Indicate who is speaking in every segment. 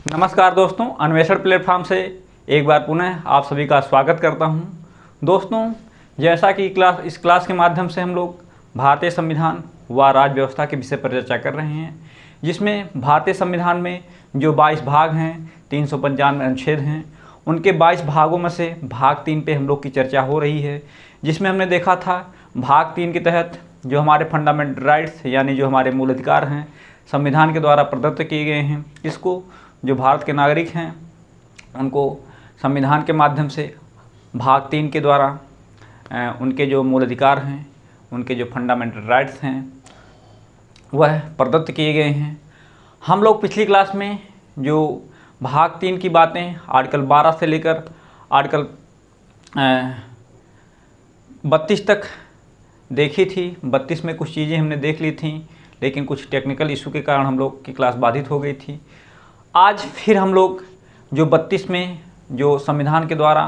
Speaker 1: नमस्कार दोस्तों, अन्वेषण प्लेटफॉर्म से एक बार पुनः आप सभी का स्वागत करता हूं। दोस्तों, जैसा कि इस क्लास के माध्यम से हम लोग भारतीय संविधान व राज्य व्यवस्था के विषय पर चर्चा कर रहे हैं, जिसमें भारतीय संविधान में जो 22 भाग हैं, 395 अनुच्छेद हैं, उनके 22 भागों में से भाग 3 पे हम लोग की चर्चा हो रही है। जिसमें हमने देखा था भाग 3 के तहत जो हमारे फंडामेंटल राइट्स यानी जो हमारे मूल अधिकार हैं संविधान के द्वारा प्रदत्त किए गए हैं, इसको जो भारत के नागरिक हैं उनको संविधान के माध्यम से भाग 3 के द्वारा उनके जो मूल अधिकार हैं, उनके जो फंडामेंटल राइट्स हैं वह प्रदत्त किए गए हैं। हम लोग पिछली क्लास में जो भाग 3 की बातें आर्टिकल 12 से लेकर आर्टिकल 32 तक देखी थी। 32 में कुछ चीज़ें हमने देख ली थी, लेकिन कुछ टेक्निकल इशू के कारण हम लोग की क्लास बाधित हो गई थी। आज फिर हम लोग जो 32 में जो संविधान के द्वारा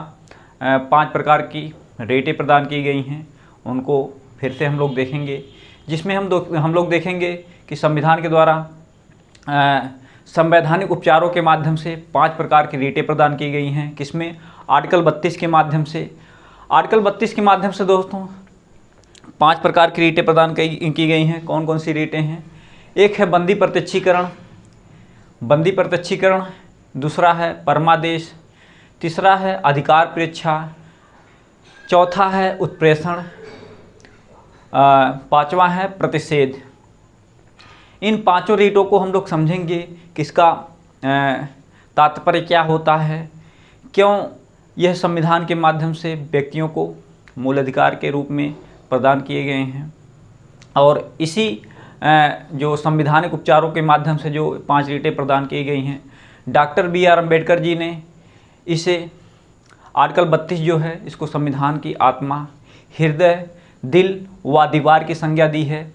Speaker 1: 5 प्रकार की रेटें प्रदान की गई हैं उनको फिर से हम लोग देखेंगे, जिसमें हम लोग देखेंगे कि संविधान के द्वारा संवैधानिक उपचारों के माध्यम से 5 प्रकार की रेटें प्रदान की गई हैं। किसमें? आर्टिकल 32 के माध्यम से। आर्टिकल 32 के माध्यम से दोस्तों 5 प्रकार की रेटें प्रदान की गई हैं। कौन कौन सी रेटें हैं? एक है बंदी प्रत्यक्षीकरण, दूसरा है परमादेश, तीसरा है अधिकार परीक्षा, चौथा है उत्प्रेषण, पांचवा है प्रतिषेध। इन पांचों रेटों को हम लोग समझेंगे किसका तात्पर्य क्या होता है, क्यों यह संविधान के माध्यम से व्यक्तियों को मूल अधिकार के रूप में प्रदान किए गए हैं। और इसी जो संवैधानिक उपचारों के माध्यम से जो 5 रेटें प्रदान की गई हैं, डॉक्टर BR अम्बेडकर जी ने इसे आर्टिकल 32 जो है इसको संविधान की आत्मा, हृदय, दिल व दीवार की संज्ञा दी है।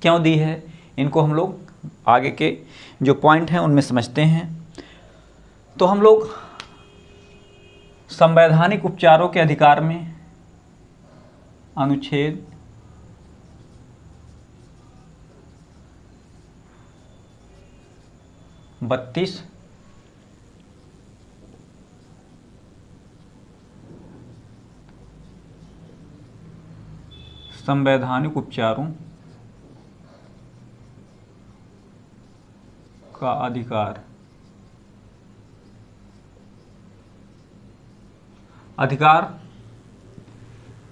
Speaker 1: क्यों दी है, इनको हम लोग आगे के जो पॉइंट हैं उनमें समझते हैं। तो हम लोग संवैधानिक उपचारों के अधिकार में अनुच्छेद 32 संवैधानिक उपचारों का अधिकार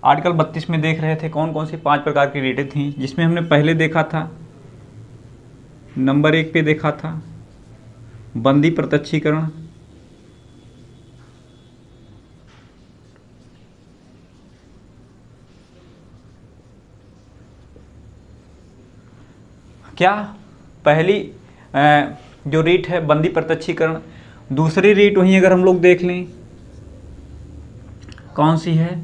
Speaker 1: आर्टिकल 32 में देख रहे थे कौन कौन सी 5 प्रकार की रेटें थी, जिसमें हमने पहले देखा था नंबर 1 पे देखा था बंदी प्रत्यक्षीकरण, क्या पहली जो रीट है बंदी प्रत्यक्षीकरण। दूसरी रीट वहीं अगर हम लोग देख लें कौन सी है,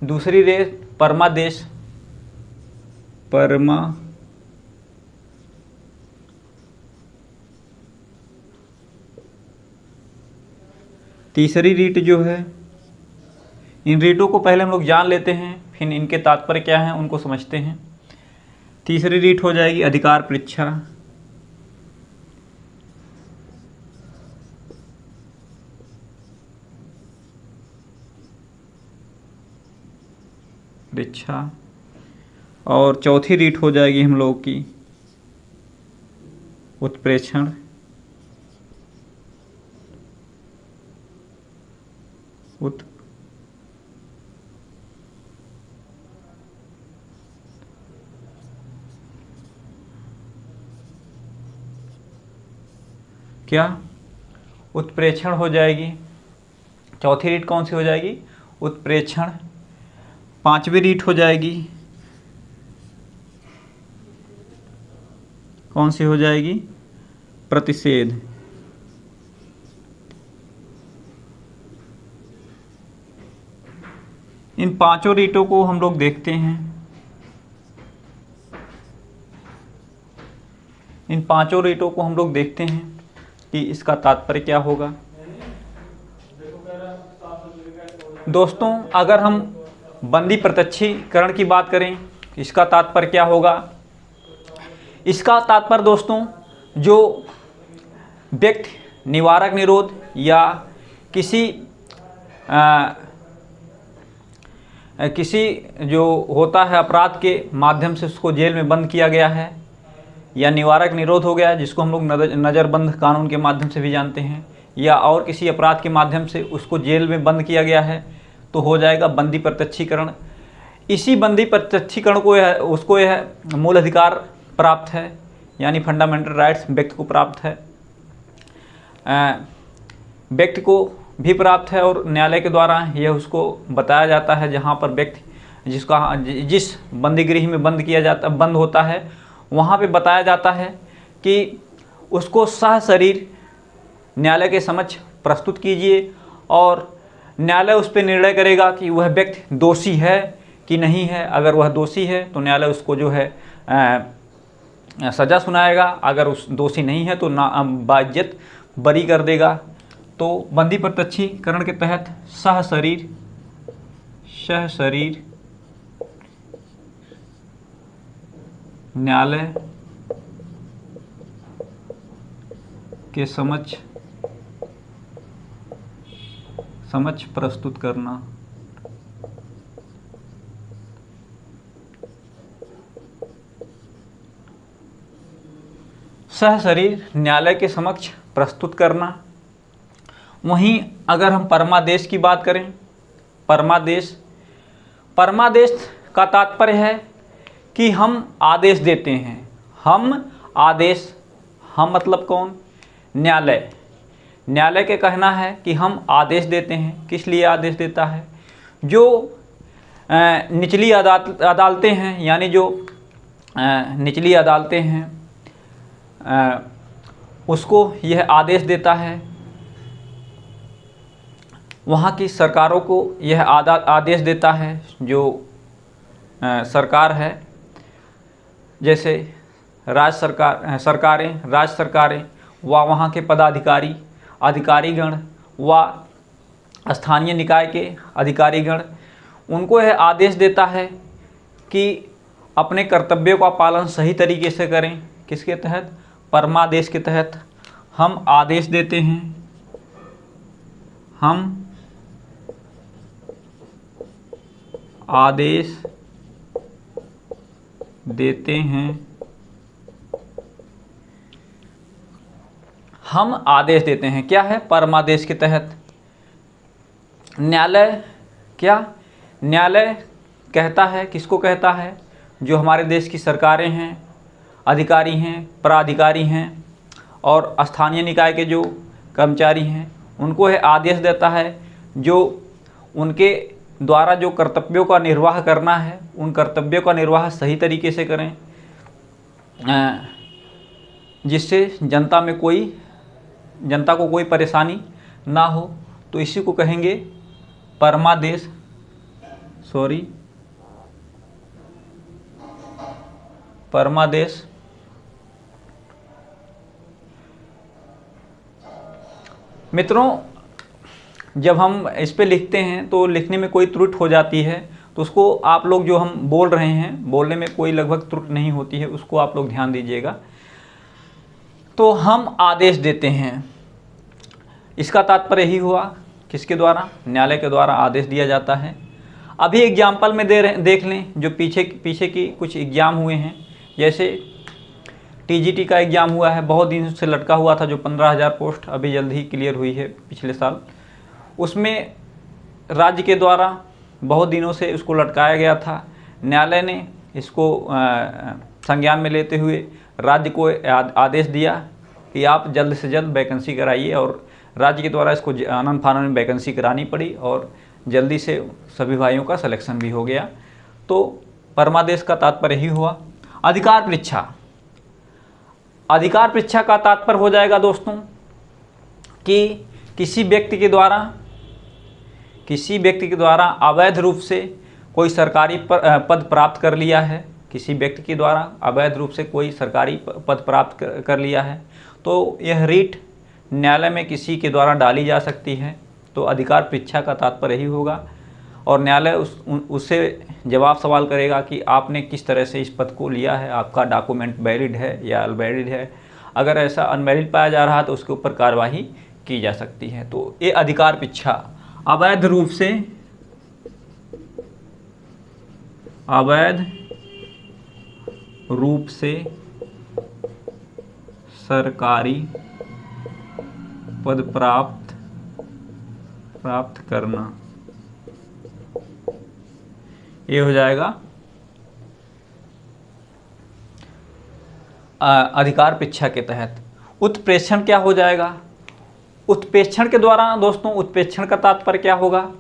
Speaker 1: दूसरी रीट परमादेश, तीसरी रीट जो है, इन रीटों को पहले हम लोग जान लेते हैं, फिर इनके तात्पर्य क्या हैं उनको समझते हैं। तीसरी रीट हो जाएगी अधिकार परीक्षा, और चौथी रीट हो जाएगी हम लोगों की उत्प्रेषण, उत्प्रेक्षण हो जाएगी। चौथी रीट कौन सी हो जाएगी? उत्प्रेक्षण। पांचवी रीट हो जाएगी कौन सी हो जाएगी? प्रतिषेध। इन पांचों रीटों को हम लोग देखते हैं। कि इसका तात्पर्य क्या होगा। दोस्तों, अगर हम बंदी प्रत्यक्षीकरण की बात करें, इसका तात्पर्य क्या होगा? इसका तात्पर्य दोस्तों, जो व्यक्ति निवारक निरोध या किसी जो होता है अपराध के माध्यम से उसको जेल में बंद किया गया है, या निवारक निरोध हो गया जिसको हम लोग नज़रबंद कानून के माध्यम से भी जानते हैं, या और किसी अपराध के माध्यम से उसको जेल में बंद किया गया है, तो हो जाएगा बंदी प्रत्यक्षीकरण। इसी बंदी प्रत्यक्षीकरण को उसको यह मूल अधिकार प्राप्त है, यानी फंडामेंटल राइट्स व्यक्ति को प्राप्त है, व्यक्ति को भी प्राप्त है, और न्यायालय के द्वारा यह उसको बताया जाता है जहाँ पर व्यक्ति जिस बंदी गृह में बंद होता है वहाँ पे बताया जाता है कि उसको सशरीर न्यायालय के समक्ष प्रस्तुत कीजिए, और न्यायालय उस पर निर्णय करेगा कि वह व्यक्ति दोषी है कि नहीं है। अगर वह दोषी है तो न्यायालय उसको जो है सज़ा सुनाएगा, अगर उस दोषी नहीं है तो बाइज्जत बरी कर देगा। तो बंदी प्रत्यक्षीकरण के तहत सशरीर न्यायालय के समक्ष प्रस्तुत करना। सशरीर न्यायालय के समक्ष प्रस्तुत करना। वहीं अगर हम परमादेश की बात करें, परमादेश का तात्पर्य है कि हम आदेश देते हैं। हम मतलब कौन? न्यायालय के कहना है कि हम आदेश देते हैं। किस लिए आदेश देता है? जो निचली अदालतें हैं, यानी जो निचली अदालतें हैं उसको यह आदेश देता है, वहाँ की सरकारों को यह आदेश देता है। जो सरकार है, जैसे राज्य सरकारें व वहाँ के पदाधिकारी, अधिकारीगण व स्थानीय निकाय के अधिकारीगण, उनको यह आदेश देता है कि अपने कर्तव्यों का पालन सही तरीके से करें। किसके तहत? परमादेश के तहत हम आदेश देते हैं। हम आदेश देते हैं। हम आदेश देते हैं क्या है? परमादेश के तहत। न्यायालय कहता है, किसको कहता है? जो हमारे देश की सरकारें हैं, अधिकारी हैं, प्राधिकारी हैं और स्थानीय निकाय के जो कर्मचारी हैं, उनको यह आदेश देता है जो उनके द्वारा जो कर्तव्यों का निर्वाह करना है, उन कर्तव्यों का निर्वाह सही तरीके से करें, जिससे जनता को कोई परेशानी ना हो। तो इसी को कहेंगे परमादेश। परमादेश। मित्रों, जब हम इस पे लिखते हैं तो लिखने में कोई त्रुटि हो जाती है, तो उसको आप लोग, जो हम बोल रहे हैं, बोलने में कोई लगभग त्रुटि नहीं होती है, उसको आप लोग ध्यान दीजिएगा। तो हम आदेश देते हैं, इसका तात्पर्य यही हुआ, किसके द्वारा? न्यायालय के द्वारा आदेश दिया जाता है। अभी एग्जाम्पल में देख लें, जो पीछे की कुछ एग्ज़ाम हुए हैं, जैसे TGT का एग्ज़ाम हुआ है, बहुत दिन से लटका हुआ था, जो 15,000 पोस्ट अभी जल्द ही क्लियर हुई है पिछले साल। उसमें राज्य के द्वारा बहुत दिनों से उसको लटकाया गया था। न्यायालय ने इसको संज्ञान में लेते हुए राज्य को आदेश दिया कि आप जल्द से जल्द वैकेंसी कराइए, और राज्य के द्वारा इसको आनन फानन में वैकेंसी करानी पड़ी और जल्दी से सभी भाइयों का सिलेक्शन भी हो गया। तो परमादेश का तात्पर्य ही हुआ। अधिकार परीक्षा का तात्पर्य हो जाएगा दोस्तों कि किसी व्यक्ति के द्वारा अवैध रूप से कोई सरकारी पद प्राप्त कर लिया है, किसी व्यक्ति के द्वारा अवैध रूप से कोई सरकारी पद प्राप्त कर लिया है, तो यह रीट न्यायालय में किसी के द्वारा डाली जा सकती है। तो अधिकार परीक्षा का तात्पर्य ही होगा, और न्यायालय उससे जवाब सवाल करेगा कि आपने किस तरह से इस पद को लिया है, आपका डॉक्यूमेंट वैलिड है या अनवैलिड है। अगर ऐसा अनमेरिड पाया जा रहा है तो उसके ऊपर कार्यवाही की जा सकती है। तो ये अधिकार पिच्छा अवैध रूप से सरकारी पद प्राप्त करना, ये हो जाएगा अधिकार पिच्छा के तहत। उत्प्रेक्षण क्या हो जाएगा? उत्प्रेक्षण के द्वारा दोस्तों, उत्प्रेक्षण का तात्पर्य क्या होगा?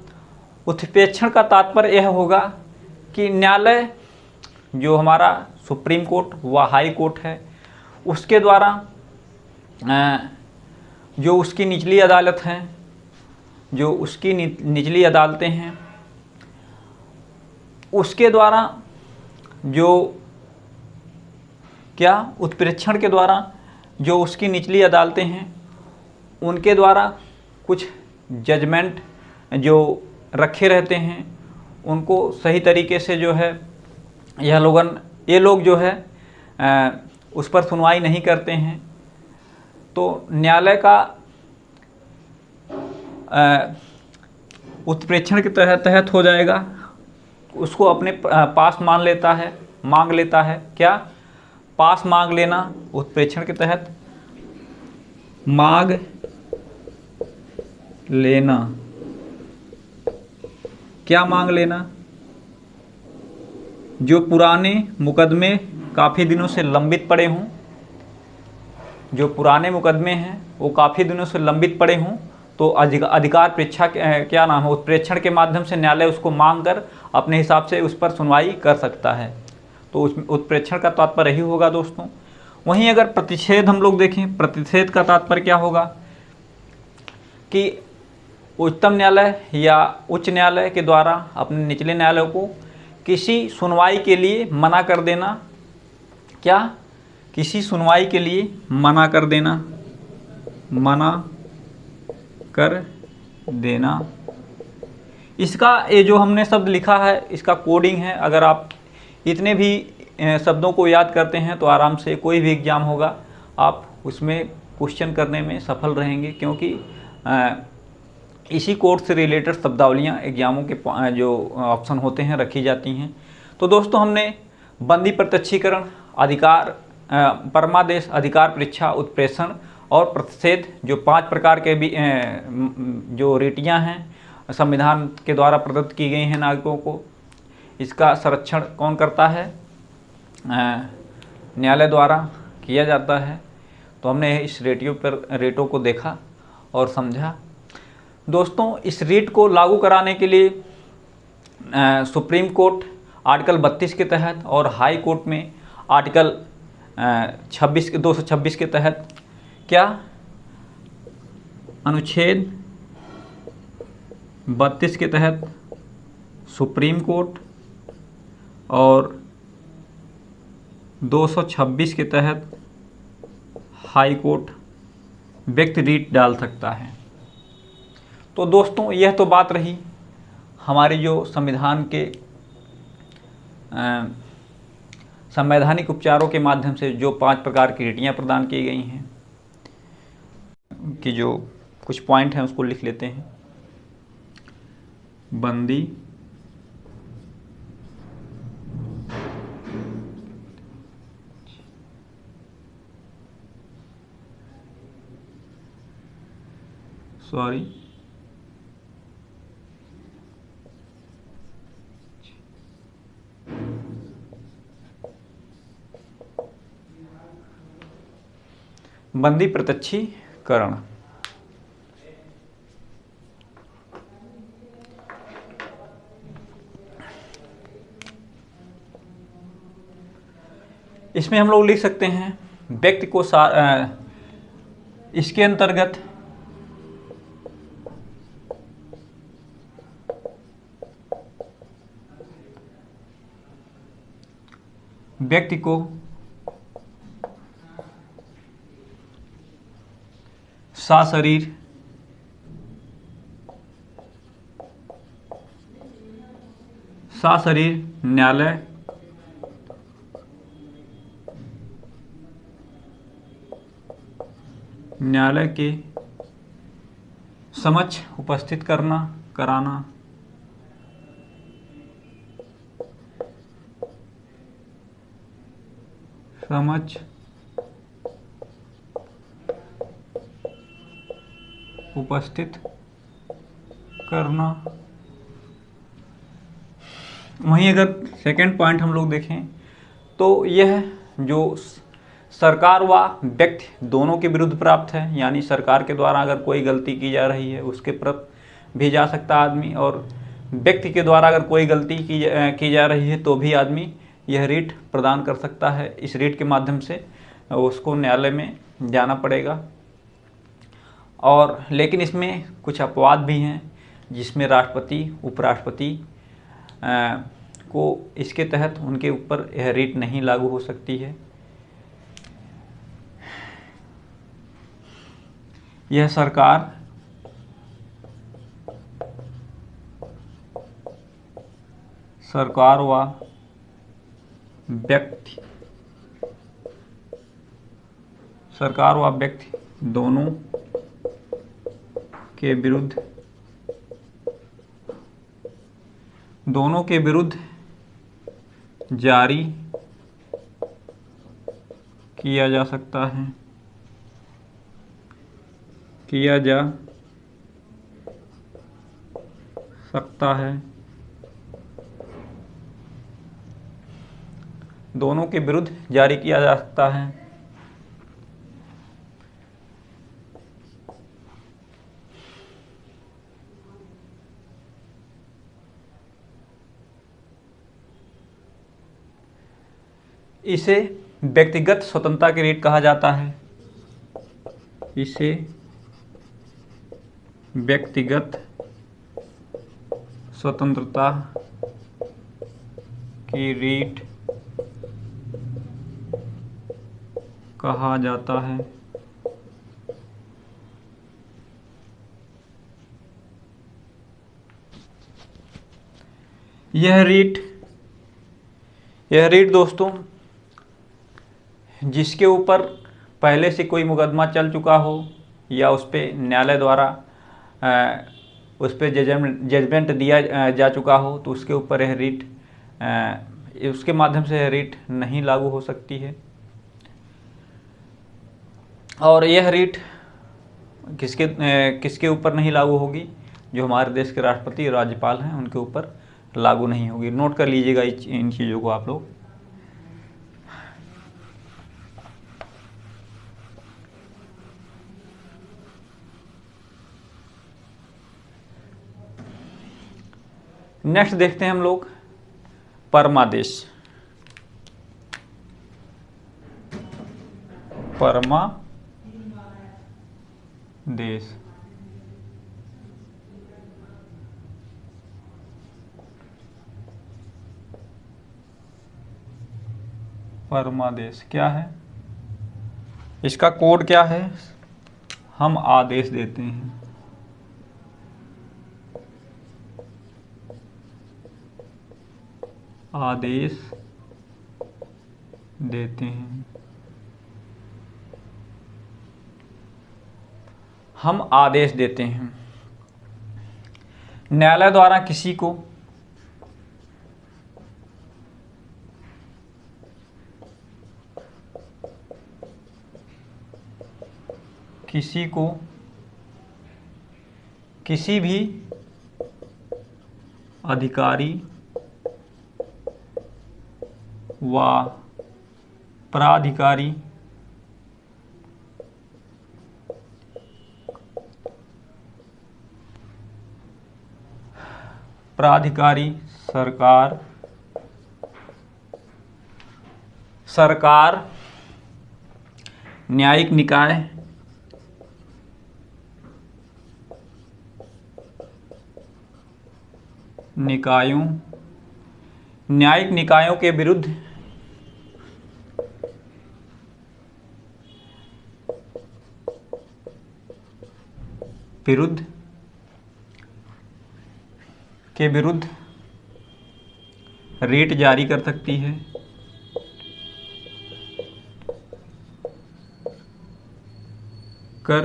Speaker 1: उत्प्रेक्षण का तात्पर्य यह होगा कि न्यायालय जो हमारा सुप्रीम कोर्ट व हाई कोर्ट है, उसके द्वारा जो उसकी निचली अदालत हैं, जो उसकी निचली अदालतें हैं, उसके द्वारा जो क्या उत्प्रेक्षण के द्वारा जो उसकी निचली अदालतें हैं, उनके द्वारा कुछ जजमेंट जो रखे रहते हैं, उनको सही तरीके से जो है ये लोग जो है उस पर सुनवाई नहीं करते हैं। तो न्यायालय का उत्प्रेक्षण के तहत हो जाएगा, उसको अपने पास मांग लेता है। क्या? पास मांग लेना। उत्प्रेक्षण के तहत मांग लेना। क्या मांग लेना? जो पुराने मुकदमे काफ़ी दिनों से लंबित पड़े हों, जो पुराने मुकदमे हैं वो काफ़ी दिनों से लंबित पड़े हों, तो अधिकार परीक्षा क्या नाम है, उत्प्रेक्षण के माध्यम से न्यायालय उसको मांग कर अपने हिसाब से उस पर सुनवाई कर सकता है। तो उस उत्प्रेक्षण का तात्पर्य यही होगा दोस्तों। वहीं अगर प्रतिषेध हम लोग देखें, प्रतिषेध का तात्पर्य क्या होगा कि उच्चतम न्यायालय या उच्च न्यायालय के द्वारा अपने निचले न्यायालय को किसी सुनवाई के लिए मना कर देना। क्या? किसी सुनवाई के लिए मना कर देना। इसका ये जो हमने शब्द लिखा है, इसका कोडिंग है। अगर आप इतने भी शब्दों को याद करते हैं तो आराम से कोई भी एग्ज़ाम होगा आप उसमें क्वेश्चन करने में सफल रहेंगे, क्योंकि इसी कोर्स से रिलेटेड शब्दावलियाँ एग्जामों के जो ऑप्शन होते हैं रखी जाती हैं। तो दोस्तों हमने बंदी प्रत्यक्षीकरण, अधिकार परमादेश, अधिकार परीक्षा, उत्प्रेषण और प्रतिषेध, जो 5 प्रकार के भी जो रीतियाँ हैं संविधान के द्वारा प्रदत्त की गई हैं नागरिकों को, इसका संरक्षण कौन करता है? न्यायालय द्वारा किया जाता है। तो हमने इस रेटों को देखा और समझा। दोस्तों इस रीट को लागू कराने के लिए सुप्रीम कोर्ट आर्टिकल 32 के तहत और हाई कोर्ट में आर्टिकल 226 के तहत क्या अनुच्छेद 32 के तहत सुप्रीम कोर्ट और 226 के तहत हाई कोर्ट व्यक्ति रीट डाल सकता है। तो दोस्तों यह तो बात रही हमारी जो संविधान के संवैधानिक उपचारों के माध्यम से जो 5 प्रकार की रीतियाँ प्रदान की गई हैं, कि जो कुछ पॉइंट हैं उसको लिख लेते हैं। बंदी बंदी प्रत्यक्षीकरण। इसमें हम लोग लिख सकते हैं व्यक्ति को इसके अंतर्गत व्यक्ति को सशरीर न्यायालय न्यायालय के समक्ष उपस्थित कराना समक्ष उपस्थित करना। वहीं अगर सेकंड पॉइंट हम लोग देखें तो यह जो सरकार व व्यक्ति दोनों के विरुद्ध प्राप्त है, यानी सरकार के द्वारा अगर कोई गलती की जा रही है उसके प्रति भी जा सकता आदमी, और व्यक्ति के द्वारा अगर कोई गलती की जा रही है तो भी आदमी यह रीट प्रदान कर सकता है। इस रीट के माध्यम से उसको न्यायालय में जाना पड़ेगा। और लेकिन इसमें कुछ अपवाद भी हैं, जिसमें राष्ट्रपति उपराष्ट्रपति को इसके तहत उनके ऊपर यह रीट नहीं लागू हो सकती है। यह सरकार व व्यक्ति दोनों के विरुद्ध जारी किया जा सकता है, दोनों के विरुद्ध जारी किया जा सकता है। इसे व्यक्तिगत स्वतंत्रता की रीट कहा जाता है। इसे व्यक्तिगत स्वतंत्रता की रीट कहा जाता है। यह रीट दोस्तों जिसके ऊपर पहले से कोई मुकदमा चल चुका हो या उस पर न्यायालय द्वारा उस पर जजमेंट दिया जा चुका हो तो उसके ऊपर यह रीट उसके माध्यम से यह रीट नहीं लागू हो सकती है। और यह रीट किसके ऊपर नहीं लागू होगी? जो हमारे देश के राष्ट्रपति और राज्यपाल हैं उनके ऊपर लागू नहीं होगी। नोट कर लीजिएगा इन चीज़ों को आप लोग। नेक्स्ट देखते हैं हम लोग परमादेश। परमादेश क्या है? इसका कोड क्या है? हम आदेश देते हैं। हम आदेश देते हैं। न्यायालय द्वारा किसी को किसी भी अधिकारी व प्राधिकारी सरकार न्यायिक निकायों के विरुद्ध रीट जारी कर सकती है। कर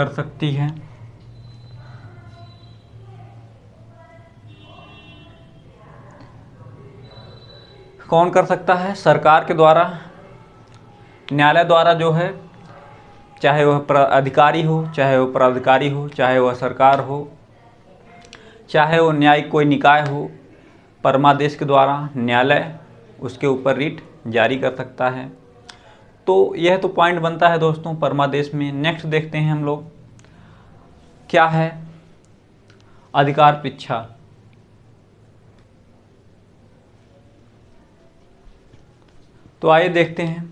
Speaker 1: सकती है। कौन कर सकता है? सरकार के द्वारा, न्यायालय द्वारा जो है, चाहे वह अधिकारी हो, चाहे वह प्राधिकारी हो, चाहे वह सरकार हो, चाहे वो न्यायिक कोई निकाय हो, परमादेश के द्वारा न्यायालय उसके ऊपर रीट जारी कर सकता है। तो यह तो पॉइंट बनता है दोस्तों परमादेश में। नेक्स्ट देखते हैं हम लोग क्या है अधिकार पृच्छा। तो आइए देखते हैं।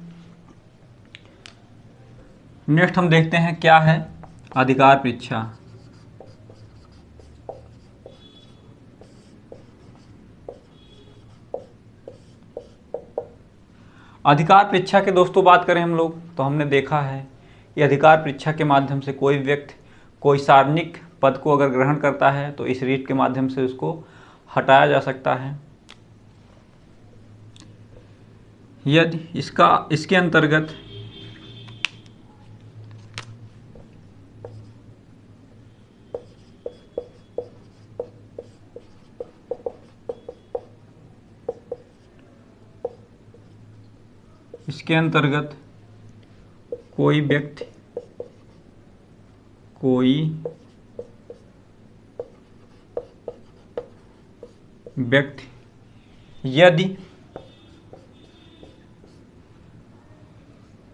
Speaker 1: नेक्स्ट हम देखते हैं क्या है अधिकार पृच्छा। अधिकार परीक्षा के दोस्तों बात करें हम लोग तो हमने देखा है कि अधिकार परीक्षा के माध्यम से कोई व्यक्ति कोई सार्वजनिक पद को अगर ग्रहण करता है तो इस रीट के माध्यम से उसको हटाया जा सकता है यदि इसके अंतर्गत कोई व्यक्ति यदि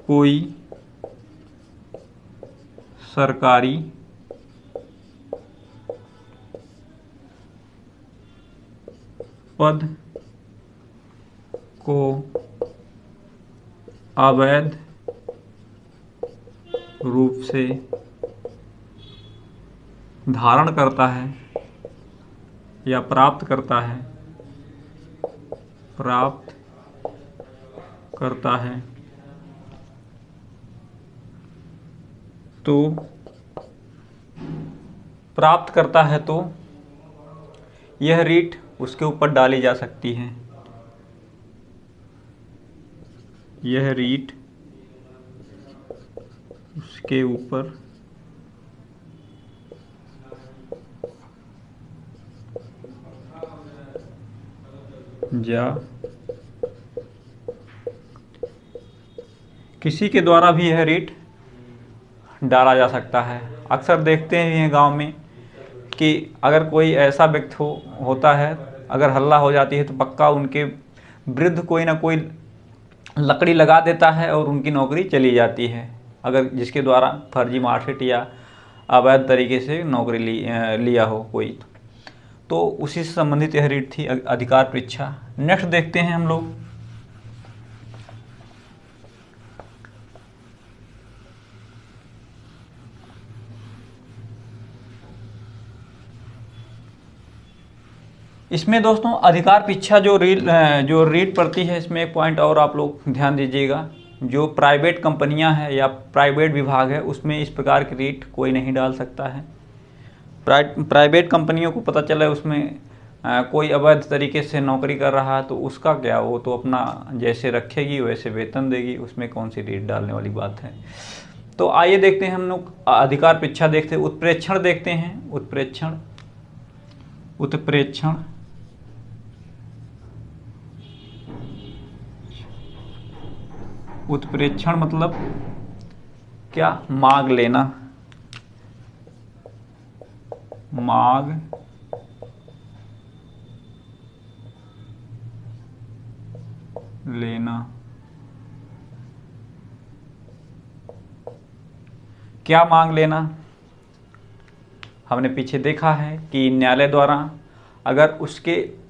Speaker 1: कोई सरकारी पद को अवैध रूप से धारण करता है या प्राप्त करता है तो यह रीट उसके ऊपर डाली जा सकती है। यह रीट उसके ऊपर जा किसी के द्वारा भी यह रीट डाला जा सकता है। अक्सर देखते हैं गांव में कि अगर कोई ऐसा व्यक्ति होता है, अगर हल्ला हो जाती है तो पक्का उनके विरुद्ध कोई ना कोई लकड़ी लगा देता है और उनकी नौकरी चली जाती है, अगर जिसके द्वारा फर्जी मार्कशीट या अवैध तरीके से नौकरी लिया हो कोई। तो उसी से संबंधित यह रीट थी अधिकार परीक्षा। नेक्स्ट देखते हैं हम लोग इसमें दोस्तों अधिकार परीक्षा जो रीट पड़ती है, इसमें एक पॉइंट और आप लोग ध्यान दीजिएगा। जो प्राइवेट कंपनियां हैं या प्राइवेट विभाग है उसमें इस प्रकार की रीट कोई नहीं डाल सकता है। प्राइवेट कंपनियों को पता चला उसमें कोई अवैध तरीके से नौकरी कर रहा है तो उसका क्या, वो तो अपना जैसे रखेगी वैसे वेतन देगी, उसमें कौन सी रीट डालने वाली बात है। तो आइए देखते हैं हम लोग अधिकार परीक्षा देखते हैं। उत्प्रेक्षण देखते हैं। उत्प्रेक्षण मतलब क्या? मांग लेना। क्या मांग लेना? हमने पीछे देखा है कि न्यायालय द्वारा अगर उसके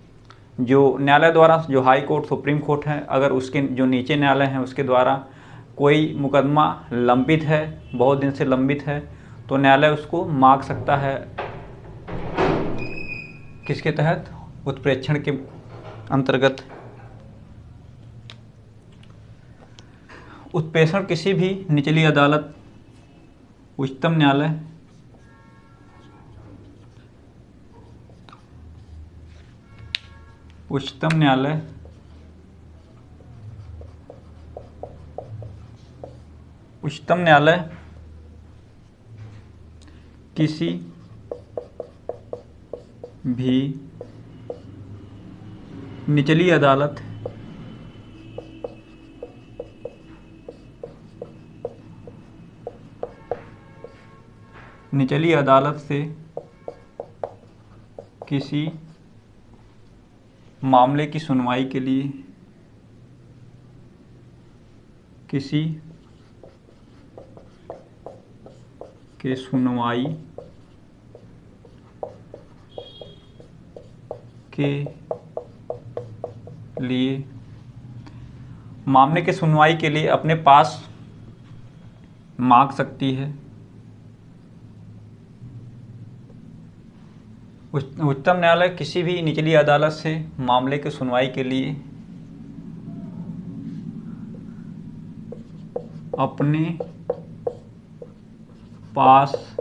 Speaker 1: जो हाई कोर्ट सुप्रीम कोर्ट है, अगर उसके जो नीचे न्यायालय हैं उसके द्वारा कोई मुकदमा लंबित है, बहुत दिन से लंबित है, तो न्यायालय उसको मांग सकता है। किसके तहत? उत्प्रेक्षण के अंतर्गत। उत्प्रेक्षण किसी भी निचली अदालत, उच्चतम न्यायालय, उच्चतम न्यायालय किसी भी निचली अदालत से किसी मामले की सुनवाई के लिए मामले के सुनवाई के लिए अपने पास मांग सकती है। उच्चतम न्यायालय किसी भी निचली अदालत से मामले की सुनवाई के लिए अपने पास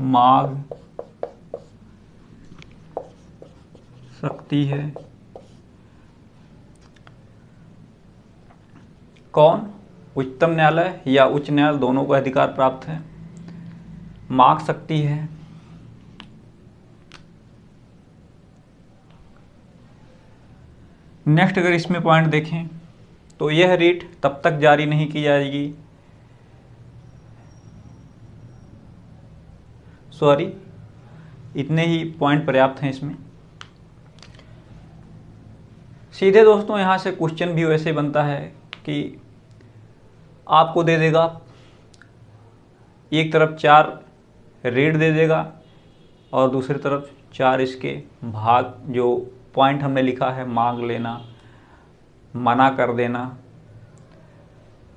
Speaker 1: मांग सकती है। कौन? उच्चतम न्यायालय या उच्च न्यायालय, दोनों को अधिकार प्राप्त है, मांग सकती है। नेक्स्ट अगर इसमें पॉइंट देखें तो यह रीट तब तक जारी नहीं की जाएगी, इतने ही पॉइंट पर्याप्त हैं इसमें। सीधे दोस्तों यहाँ से क्वेश्चन भी वैसे बनता है कि आपको दे देगा, एक तरफ 4 रीट दे देगा और दूसरी तरफ 4 इसके भाग, जो पॉइंट हमने लिखा है, मांग लेना, मना कर देना,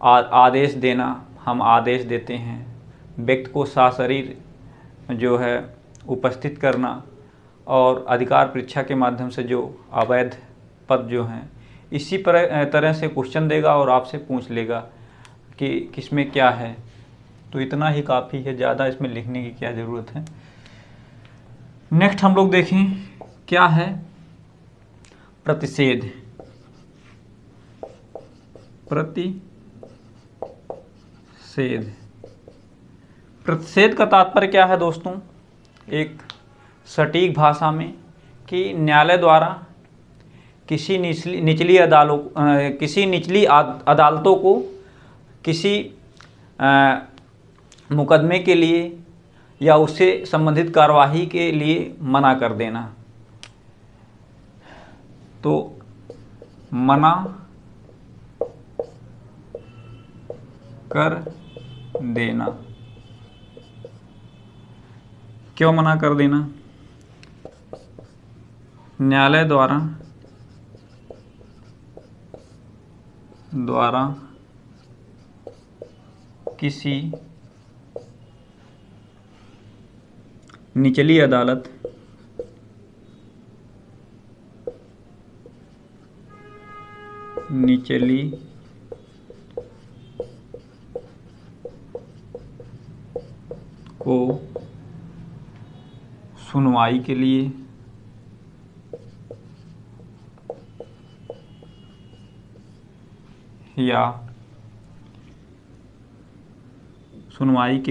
Speaker 1: आदेश देना, हम आदेश देते हैं, व्यक्ति को साशरीर जो है उपस्थित करना, और अधिकार परीक्षा के माध्यम से जो अवैध पद जो हैं, इसी तरह से क्वेश्चन देगा और आपसे पूछ लेगा कि किसमें क्या है। तो इतना ही काफ़ी है, ज़्यादा इसमें लिखने की क्या ज़रूरत है। नेक्स्ट हम लोग देखें क्या है प्रतिषेध। प्रतिषेध का तात्पर्य क्या है दोस्तों? एक सटीक भाषा में कि न्यायालय द्वारा किसी निचली अदालतों को किसी मुकदमे के लिए या उससे संबंधित कार्यवाही के लिए मना कर देना। तो मना कर देना। क्यों मना कर देना? न्यायालय द्वारा किसी निचली अदालत को सुनवाई के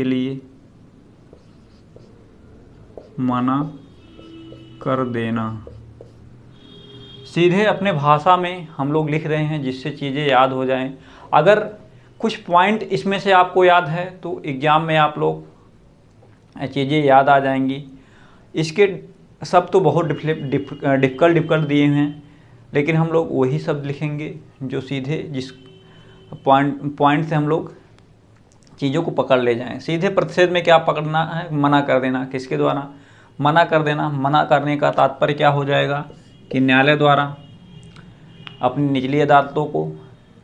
Speaker 1: लिए मना कर देना। सीधे अपने भाषा में हम लोग लिख रहे हैं जिससे चीज़ें याद हो जाएं। अगर कुछ पॉइंट इसमें से आपको याद है तो एग्ज़ाम में आप लोग चीज़ें याद आ जाएंगी। इसके सब तो बहुत डिफ़िकल्ट दिए हैं, लेकिन हम लोग वही शब्द लिखेंगे जो सीधे जिस पॉइंट से हम लोग चीज़ों को पकड़ ले जाएं। सीधे प्रतिषेध में क्या पकड़ना है? मना कर देना। किसके द्वारा? मना कर देना। मना करने का तात्पर्य क्या हो जाएगा कि न्यायालय द्वारा अपनी निचली अदालतों को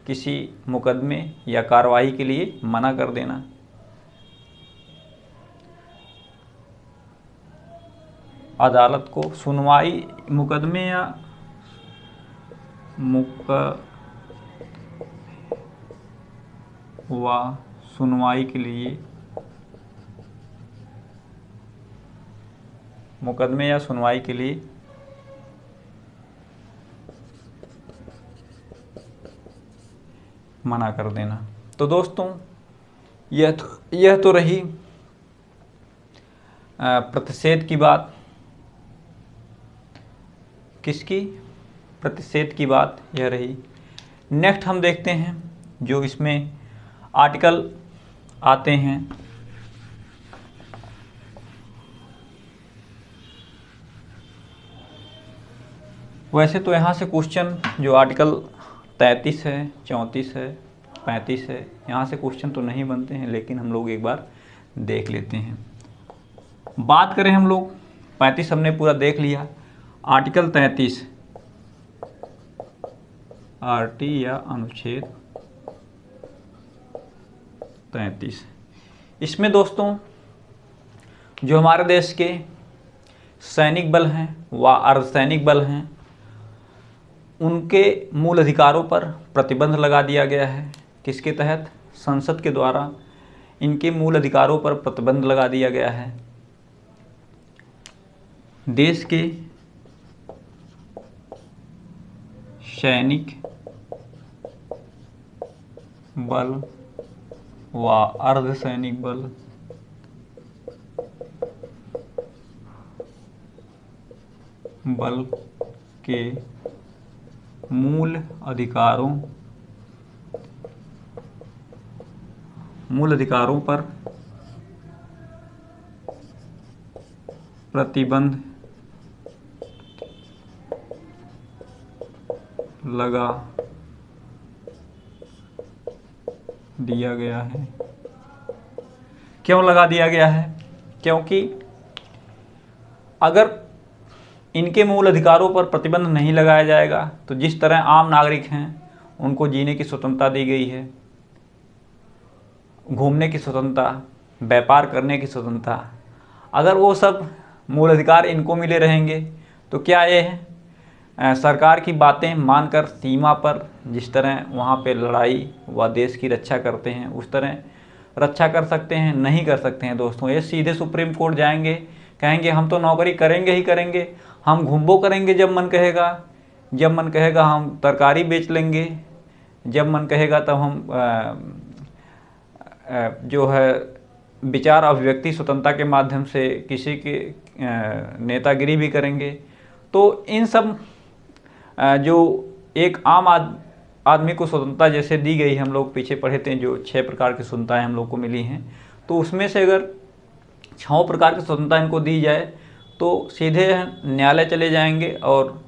Speaker 1: किसी मुकदमे या कार्रवाई के लिए मना कर देना। अदालत को सुनवाई, मुकदमे या सुनवाई के लिए, मुकदमे या सुनवाई के लिए मना कर देना। तो दोस्तों यह तो रही प्रतिषेध की बात। किसकी? प्रतिषेध की बात यह रही। नेक्स्ट हम देखते हैं जो इसमें आर्टिकल आते हैं। वैसे तो यहाँ से क्वेश्चन जो आर्टिकल 33 है, 34 है, 35 है, यहाँ से क्वेश्चन तो नहीं बनते हैं, लेकिन हम लोग एक बार देख लेते हैं। बात करें हम लोग 35 हमने पूरा देख लिया। आर्टिकल 33 आरटी या अनुच्छेद 33, इसमें दोस्तों जो हमारे देश के सैनिक बल हैं व अर्धसैनिक बल हैं, उनके मूल अधिकारों पर प्रतिबंध लगा दिया गया है। किसके तहत? संसद के द्वारा इनके मूल अधिकारों पर प्रतिबंध लगा दिया गया है। देश के सैनिक बल व अर्धसैनिक बल के मूल अधिकारों पर प्रतिबंध लगा दिया गया है। क्यों लगा दिया गया है? क्योंकि अगर इनके मूल अधिकारों पर प्रतिबंध नहीं लगाया जाएगा तो जिस तरह आम नागरिक हैं उनको जीने की स्वतंत्रता दी गई है, घूमने की स्वतंत्रता, व्यापार करने की स्वतंत्रता, अगर वो सब मूल अधिकार इनको मिले रहेंगे तो क्या ये सरकार की बातें मानकर सीमा पर जिस तरह वहाँ पे लड़ाई व देश की रक्षा करते हैं उस तरह रक्षा कर सकते हैं? नहीं कर सकते हैं दोस्तों। ये सीधे सुप्रीम कोर्ट जाएंगे, कहेंगे हम तो नौकरी करेंगे ही करेंगे, हम घूमबो करेंगे जब मन कहेगा, जब मन कहेगा हम तरकारी बेच लेंगे, जब मन कहेगा तब हम जो है विचार अभिव्यक्ति स्वतंत्रता के माध्यम से किसी के नेतागिरी भी करेंगे। तो इन सब जो एक आम आदमी को स्वतंत्रता जैसे दी गई, हम लोग पीछे पढ़े थे जो 6 प्रकार की स्वतंत्रताएं हम लोग को मिली हैं, तो उसमें से अगर 6 प्रकार की स्वतंत्रता इनको दी जाए तो सीधे न्यायालय चले जाएंगे और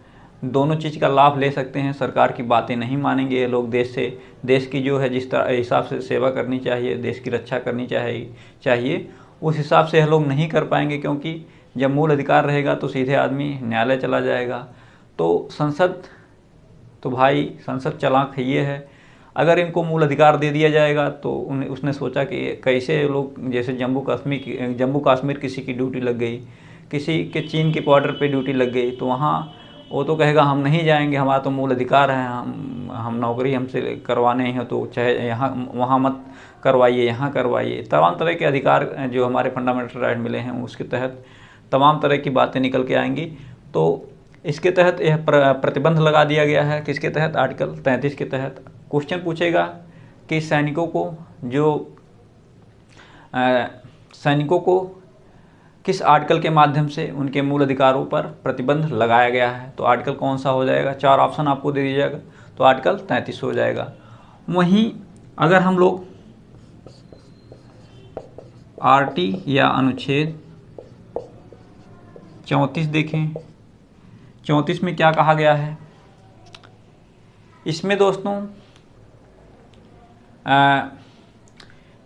Speaker 1: दोनों चीज़ का लाभ ले सकते हैं। सरकार की बातें नहीं मानेंगे ये लोग, देश की जो है जिस तरह हिसाब से सेवा करनी चाहिए, देश की रक्षा करनी चाहिए उस हिसाब से ये लोग नहीं कर पाएंगे, क्योंकि जब मूल अधिकार रहेगा तो सीधे आदमी न्यायालय चला जाएगा। तो संसद तो भाई संसद चालाक है ये है, अगर इनको मूल अधिकार दे दिया जाएगा तो उसने सोचा कि कैसे लोग, जैसे जम्मू कश्मीर किसी की ड्यूटी लग गई, किसी के चीन के बॉर्डर पे ड्यूटी लग गई, तो वहाँ वो तो कहेगा हम नहीं जाएंगे, हमारा तो मूल अधिकार है, हम नौकरी हमसे करवाने हैं तो चाहे यहाँ वहाँ मत करवाइए, यहाँ करवाइए। तमाम तरह के अधिकार जो हमारे फंडामेंटल राइट मिले हैं उसके तहत तमाम तरह की बातें निकल के आएंगी। तो इसके तहत यह प्रतिबंध लगा दिया गया है। किसके तहत? आर्टिकल 33 के तहत। क्वेश्चन पूछेगा कि सैनिकों को किस आर्टिकल के माध्यम से उनके मूल अधिकारों पर प्रतिबंध लगाया गया है, तो आर्टिकल कौन सा हो जाएगा? 4 ऑप्शन आपको दे दिया जाएगा, तो आर्टिकल 33 हो जाएगा। वहीं अगर हम लोग आरटी या अनुच्छेद 34 देखें, 34 में क्या कहा गया है? इसमें दोस्तों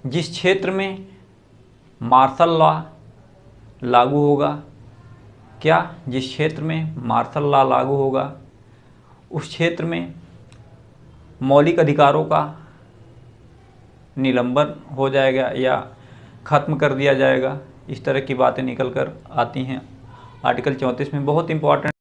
Speaker 1: जिस क्षेत्र में मार्शल लॉ लागू होगा, क्या जिस क्षेत्र में मार्शल लॉ लागू होगा उस क्षेत्र में मौलिक अधिकारों का निलंबन हो जाएगा या ख़त्म कर दिया जाएगा। इस तरह की बातें निकल कर आती हैं। आर्टिकल 34 में बहुत इंपॉर्टेंट